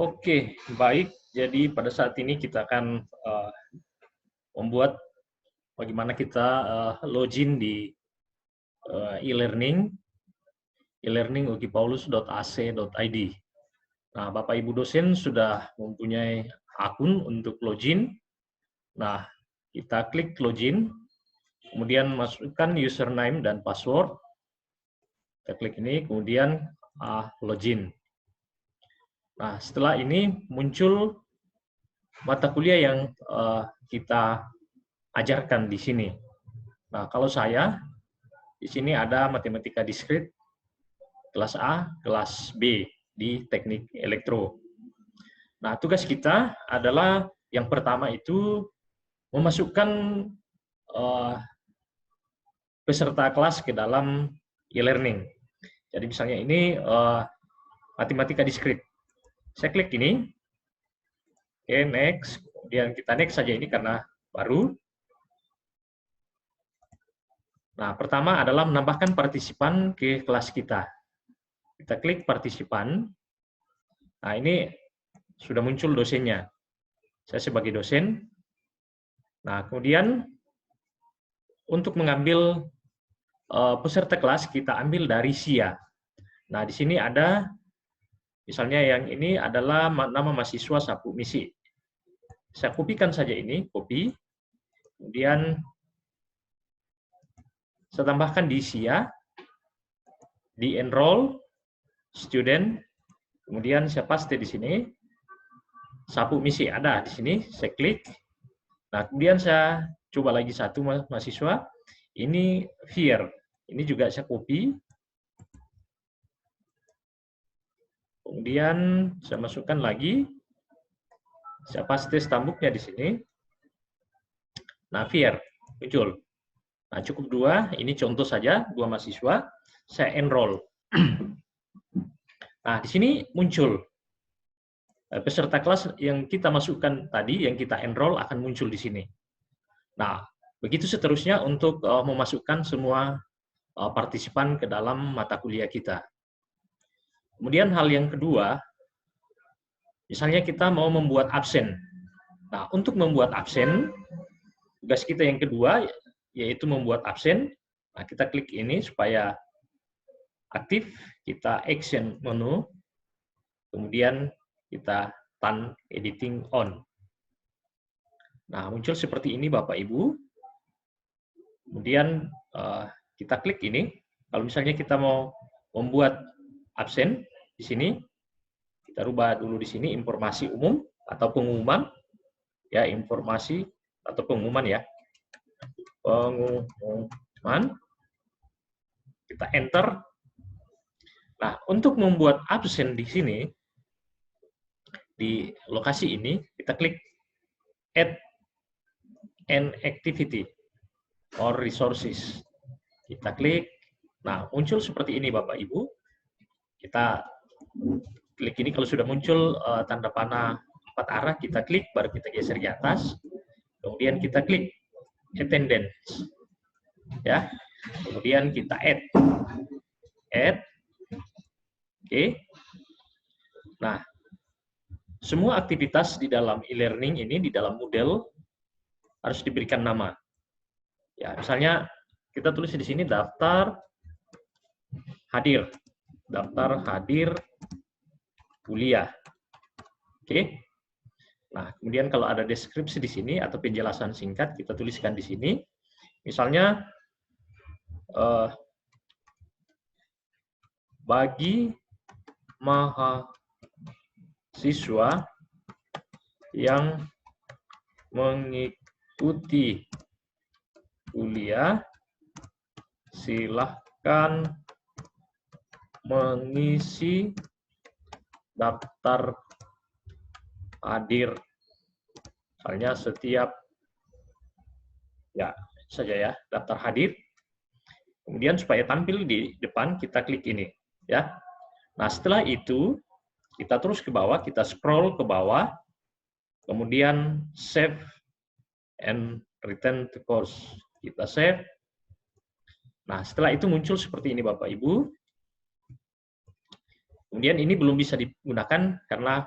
Oke, baik. Jadi pada saat ini kita akan membuat bagaimana kita login di e-learning ukipaulus.ac.id. Nah, Bapak Ibu dosen sudah mempunyai akun untuk login. Nah, kita klik login, kemudian masukkan username dan password. Kita klik ini, kemudian login. Nah, setelah ini muncul mata kuliah yang kita ajarkan di sini. Nah, kalau saya, di sini ada matematika diskrit kelas A, kelas B di teknik elektro. Nah, tugas kita adalah yang pertama itu memasukkan peserta kelas ke dalam e-learning. Jadi misalnya ini matematika diskrit. Saya klik ini, oke, next. Kemudian kita next saja ini karena baru. Nah, pertama adalah menambahkan partisipan ke kelas kita. Kita klik partisipan. Nah, ini sudah muncul dosennya. Saya sebagai dosen. Nah, kemudian untuk mengambil peserta kelas, kita ambil dari SIA. Nah, di sini ada, misalnya yang ini adalah nama mahasiswa Sapu Misi. Saya kopikan saja ini, copy. Kemudian saya tambahkan di SIA, di enroll, student, kemudian saya paste di sini, Sapu Misi ada di sini, saya klik. Nah, kemudian saya coba lagi satu mahasiswa, ini Fier, ini juga saya copy. Kemudian saya masukkan lagi, saya paste stambuknya di sini. Nah, Fier muncul. Nah, cukup dua, ini contoh saja, dua mahasiswa, saya enroll. Nah, di sini muncul peserta kelas yang kita masukkan tadi, yang kita enroll akan muncul di sini. Nah, begitu seterusnya untuk memasukkan semua partisipan ke dalam mata kuliah kita. Kemudian hal yang kedua, misalnya kita mau membuat absen. Nah, untuk membuat absen, tugas kita yang kedua yaitu membuat absen. Nah, kita klik ini supaya aktif, kita action menu, kemudian kita turn editing on. Nah, muncul seperti ini Bapak Ibu. Kemudian kita klik ini. Kalau misalnya kita mau membuat absen di sini, kita rubah dulu di sini informasi umum atau pengumuman, ya informasi atau pengumuman ya, pengumuman. Kita enter. Nah, untuk membuat absen di sini, di lokasi ini, kita klik add an activity or resources. Kita klik. Nah, muncul seperti ini Bapak Ibu. Kita klik ini, kalau sudah muncul tanda panah 4 arah, kita klik, baru kita geser ke atas. Kemudian kita klik attendance. Ya. Kemudian kita add. Oke. Nah, semua aktivitas di dalam e-learning ini, di dalam Moodle, harus diberikan nama. Ya, misalnya kita tulis di sini daftar hadir. Daftar hadir kuliah. Oke. Nah, kemudian kalau ada deskripsi di sini atau penjelasan singkat, kita tuliskan di sini. Misalnya, bagi mahasiswa yang mengikuti kuliah, silahkan mengisi daftar hadir. Misalnya setiap, ya saja ya, daftar hadir. Kemudian supaya tampil di depan, kita klik ini. Ya. Nah, setelah itu, kita terus ke bawah, kita scroll ke bawah, kemudian save and return to course. Kita save. Nah, setelah itu muncul seperti ini Bapak Ibu. Kemudian ini belum bisa digunakan karena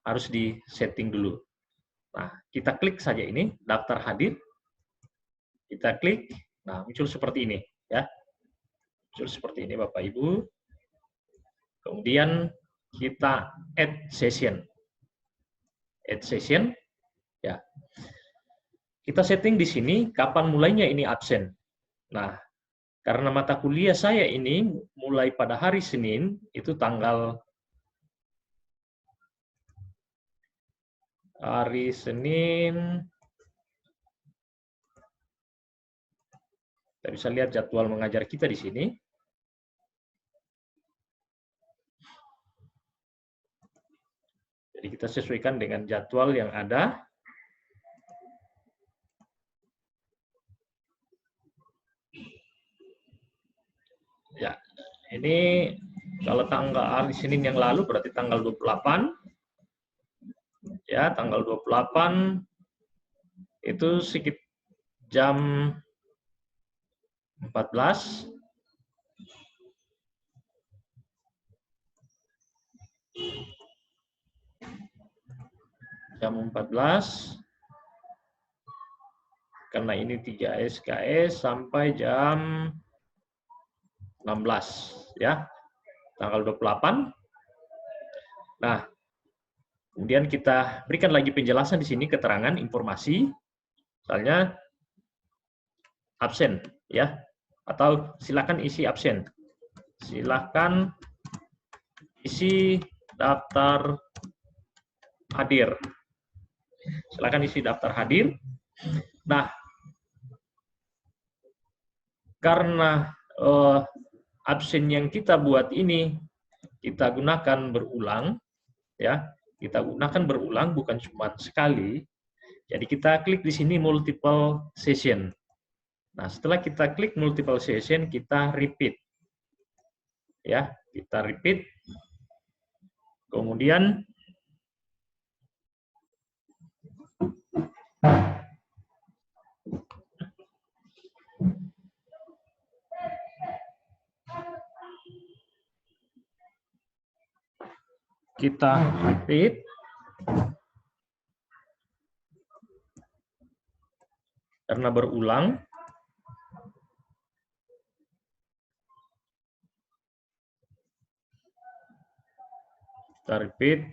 harus di setting dulu. Nah, kita klik saja ini, daftar hadir. Kita klik, nah muncul seperti ini, ya. Muncul seperti ini, Bapak Ibu. Kemudian kita add session. Add session, ya. Kita setting di sini kapan mulainya ini absen. Nah, karena mata kuliah saya ini mulai pada hari Senin, itu tanggal hari Senin. Kita bisa lihat jadwal mengajar kita di sini. Jadi kita sesuaikan dengan jadwal yang ada. Ya, ini kalau tanggal hari Senin yang lalu berarti tanggal 28. Ya, tanggal 28 itu sekitar jam 14. Jam 14. Karena ini 3 SKS sampai jam 16, ya. Tanggal 28. Nah, kemudian kita berikan lagi penjelasan di sini, keterangan, informasi. Misalnya absen, ya. Atau silakan isi absen. Silakan isi daftar hadir. Silakan isi daftar hadir. Nah, karena absen yang kita buat ini kita gunakan berulang, ya, kita gunakan berulang bukan cuma sekali. Jadi kita klik di sini multiple session. Nah, setelah kita klik multiple session, kita repeat, ya, kita repeat. Kemudian kita repeat. Karena berulang. Kita repeat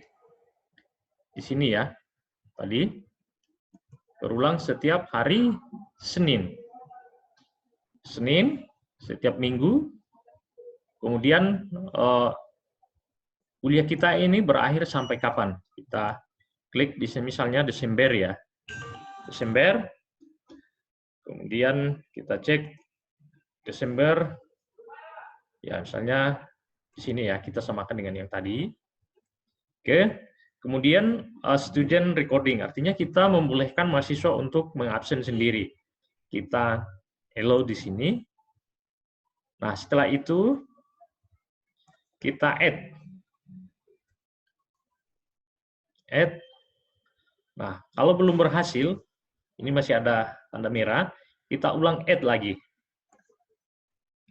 di sini, ya. Tadi berulang setiap hari Senin. Senin setiap minggu. Kemudian kuliah kita ini berakhir sampai kapan? Kita klik di sini misalnya Desember, ya. Desember. Kemudian kita cek Desember. Ya, misalnya di sini, ya, kita samakan dengan yang tadi. Oke. Kemudian student recording, artinya kita membolehkan mahasiswa untuk mengabsen sendiri. Kita allow di sini. Nah, setelah itu kita add. Add. Nah, kalau belum berhasil, ini masih ada tanda merah, kita ulang add lagi.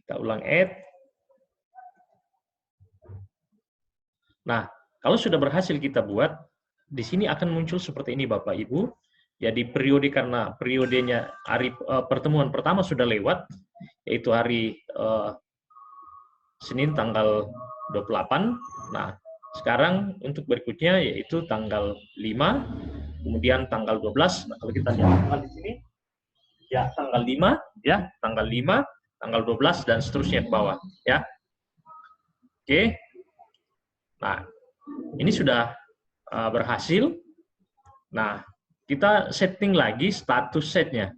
Kita ulang add. Nah, kalau sudah berhasil kita buat, di sini akan muncul seperti ini, Bapak Ibu. Jadi periode, karena periodenya hari pertemuan pertama sudah lewat, yaitu hari Senin tanggal 28. Nah, sekarang untuk berikutnya yaitu tanggal 5, kemudian tanggal 12. Nah, kalau kita lihat di sini, ya, tanggal 5, ya, tanggal 5, tanggal 12 dan seterusnya ke bawah, ya. Oke. Nah, ini sudah berhasil. Nah, kita setting lagi status setnya.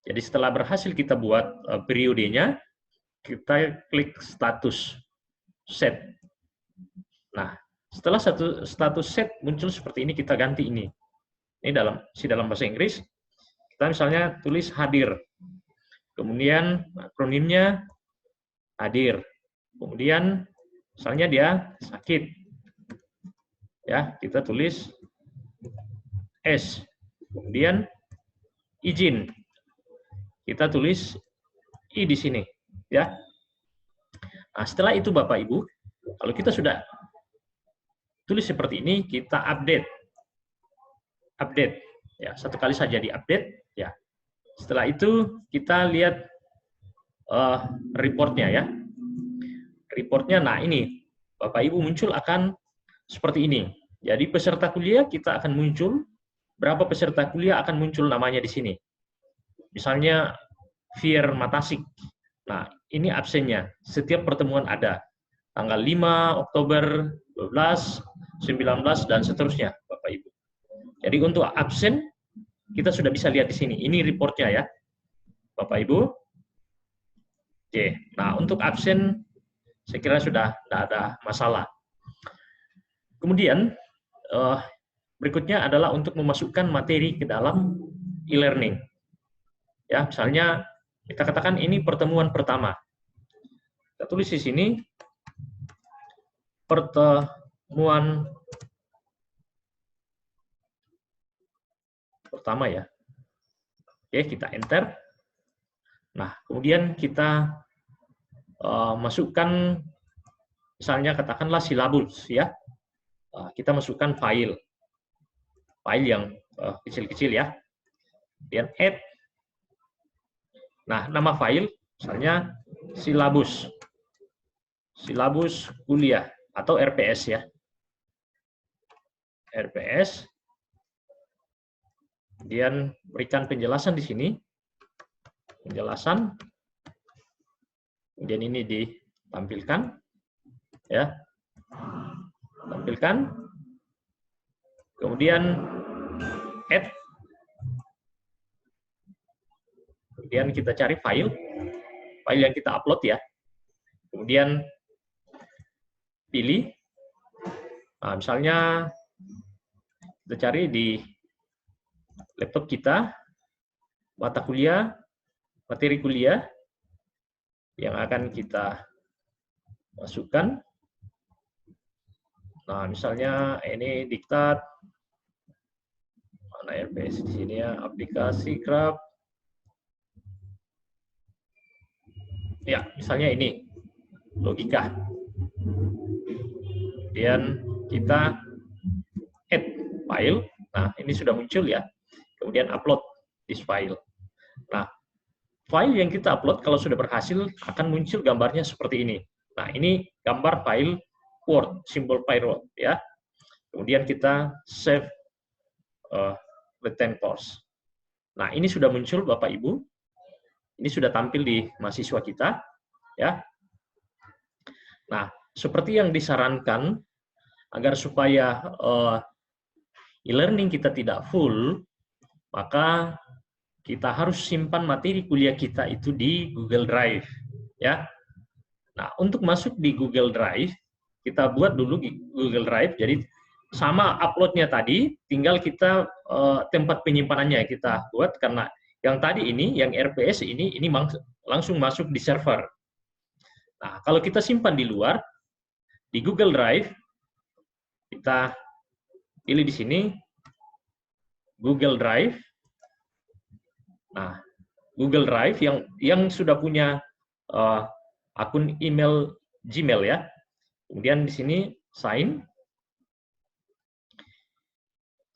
Jadi setelah berhasil kita buat periodenya, kita klik status set. Nah, setelah satu status set muncul seperti ini, kita ganti ini. Ini dalam bahasa Inggris. Kita misalnya tulis hadir. Kemudian akronimnya hadir. Kemudian misalnya dia sakit. Ya, kita tulis S. Kemudian izin. Kita tulis I di sini, ya. Nah, setelah itu Bapak Ibu, kalau kita sudah tulis seperti ini, kita update. Update. Ya, satu kali saja di-update. Ya. Setelah itu, kita lihat reportnya ya. Reportnya, nah ini, Bapak Ibu muncul akan seperti ini. Jadi peserta kuliah kita akan muncul, berapa peserta kuliah akan muncul namanya di sini. Misalnya, Fier Matasik. Nah, ini absennya. Setiap pertemuan ada. Tanggal 5 Oktober, 12, 19, dan seterusnya, Bapak Ibu. Jadi untuk absen, kita sudah bisa lihat di sini. Ini reportnya ya, Bapak Ibu. Oke, nah untuk absen, saya kira sudah tidak ada masalah. Kemudian, berikutnya adalah untuk memasukkan materi ke dalam e-learning. Ya, misalnya, kita katakan ini pertemuan pertama. Kita tulis di sini, pertemuan pertama ya. Oke, kita enter. Nah, kemudian kita masukkan, misalnya katakanlah silabus ya. Kita masukkan file yang kecil-kecil ya. Kemudian add. Nah, nama file misalnya silabus kuliah atau RPS ya. RPS. Kemudian berikan penjelasan di sini. Penjelasan. Kemudian ini ditampilkan ya. Tampilkan. Kemudian add. Kemudian kita cari file yang kita upload ya. Kemudian pilih. Nah, misalnya kita cari di laptop kita, mata kuliah, materi kuliah yang akan kita masukkan. Nah, misalnya ini diktat, mana RPS di sini ya, aplikasi Craft. Ya, misalnya ini, logika. Kemudian kita add file. Nah, ini sudah muncul ya. Kemudian upload this file. Nah, file yang kita upload kalau sudah berhasil akan muncul gambarnya seperti ini. Nah, ini gambar file Word, simbol Word ya. Kemudian kita save retain course. Nah, ini sudah muncul Bapak Ibu. Ini sudah tampil di mahasiswa kita ya. Nah, seperti yang disarankan agar supaya e-learning kita tidak full, maka kita harus simpan materi kuliah kita itu di Google Drive ya. Nah, untuk masuk di Google Drive, kita buat dulu Google Drive. Jadi sama uploadnya tadi, tinggal kita tempat penyimpanannya kita buat, karena yang tadi ini, yang RPS ini langsung masuk di server. Nah, kalau kita simpan di luar, di Google Drive, kita pilih di sini, Google Drive. Nah, Google Drive yang sudah punya akun email Gmail ya. Kemudian di sini sign.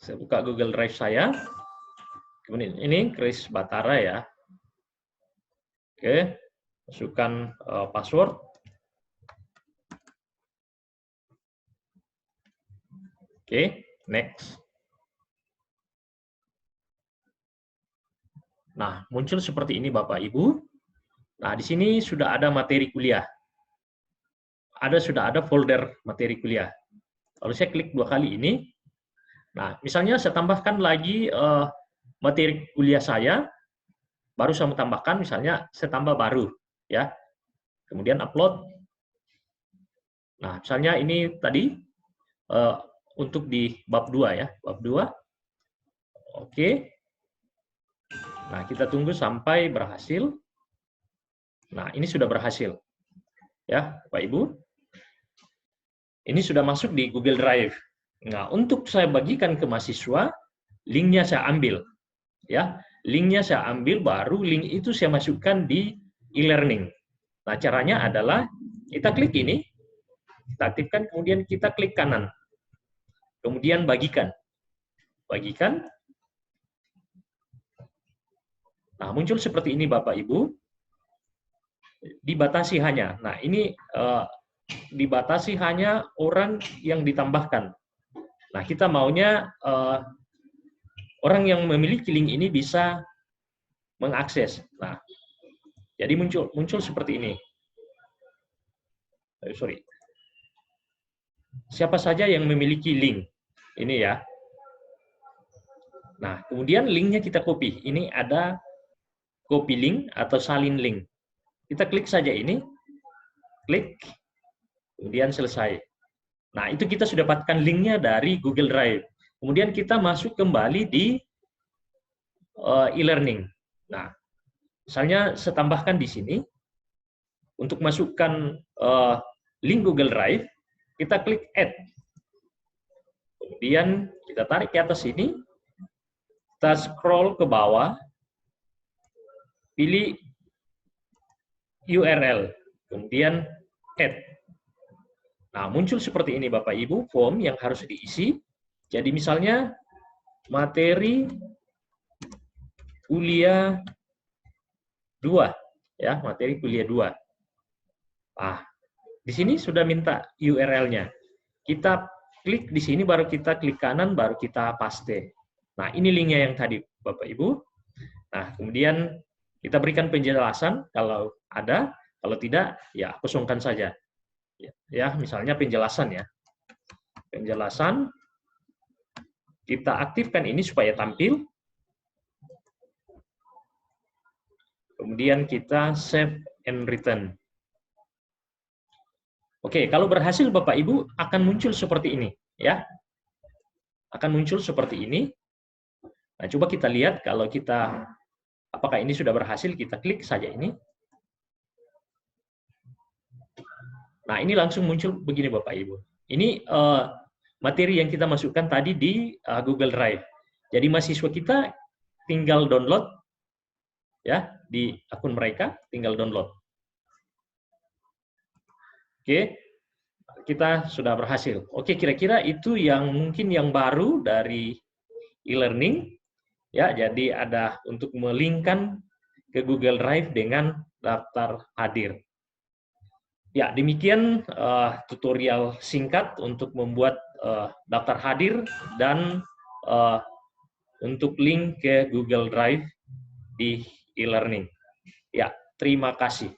Saya buka Google Drive saya. Kemudian ini Chris Batara ya. Oke, masukkan password. Oke, next. Nah, muncul seperti ini Bapak Ibu. Nah, di sini sudah ada materi kuliah. Sudah ada folder materi kuliah. Kalau saya klik 2 kali ini, nah, misalnya saya tambahkan lagi materi kuliah saya, baru saya tambahkan, misalnya saya tambah baru, ya. Kemudian upload. Nah, misalnya ini tadi untuk di bab 2 ya, bab 2. Oke. Nah, kita tunggu sampai berhasil. Nah, ini sudah berhasil. Ya, Bapak Ibu. Ini sudah masuk di Google Drive. Nah, untuk saya bagikan ke mahasiswa, linknya saya ambil. Ya, linknya saya ambil, baru link itu saya masukkan di e-learning. Nah, caranya adalah kita klik ini, kita aktifkan, kemudian kita klik kanan. kemudian bagikan. Bagikan. Nah, muncul seperti ini Bapak Ibu. Dibatasi hanya. Nah, ini dibatasi hanya orang yang ditambahkan. Nah, kita maunya orang yang memiliki link ini bisa mengakses. Nah, jadi muncul seperti ini. Sorry. Siapa saja yang memiliki link ini ya. Nah, kemudian linknya kita copy. Ini ada copy link atau salin link. Kita klik saja ini, klik, kemudian selesai. Nah, itu kita sudah dapatkan linknya dari Google Drive. Kemudian kita masuk kembali di e-learning. Nah, misalnya saya tambahkan di sini, untuk masukkan link Google Drive, kita klik Add. Kemudian kita tarik ke atas sini, kita scroll ke bawah, pilih URL, kemudian Add. Nah, muncul seperti ini Bapak Ibu, form yang harus diisi. Jadi misalnya, materi kuliah 2, ya, materi kuliah 2. Ah, di sini sudah minta URL-nya. Kita klik di sini, baru kita klik kanan, baru kita paste. Nah, ini linknya yang tadi, Bapak Ibu. Nah, kemudian kita berikan penjelasan kalau ada, kalau tidak, ya kosongkan saja. Ya, misalnya penjelasan ya. Penjelasan, kita aktifkan ini supaya tampil. Kemudian kita save and return. Oke, kalau berhasil Bapak Ibu akan muncul seperti ini, ya. Akan muncul seperti ini. Nah, coba kita lihat kalau kita apakah ini sudah berhasil, kita klik saja ini. Nah, ini langsung muncul begini Bapak Ibu. Ini materi yang kita masukkan tadi di Google Drive. Jadi mahasiswa kita tinggal download ya di akun mereka, tinggal download. Oke, kita sudah berhasil. Oke, kira-kira itu yang mungkin yang baru dari e-learning. Ya, jadi ada untuk melingkan ke Google Drive dengan daftar hadir. Ya, demikian tutorial singkat untuk membuat daftar hadir dan untuk link ke Google Drive di e-learning. Ya, terima kasih.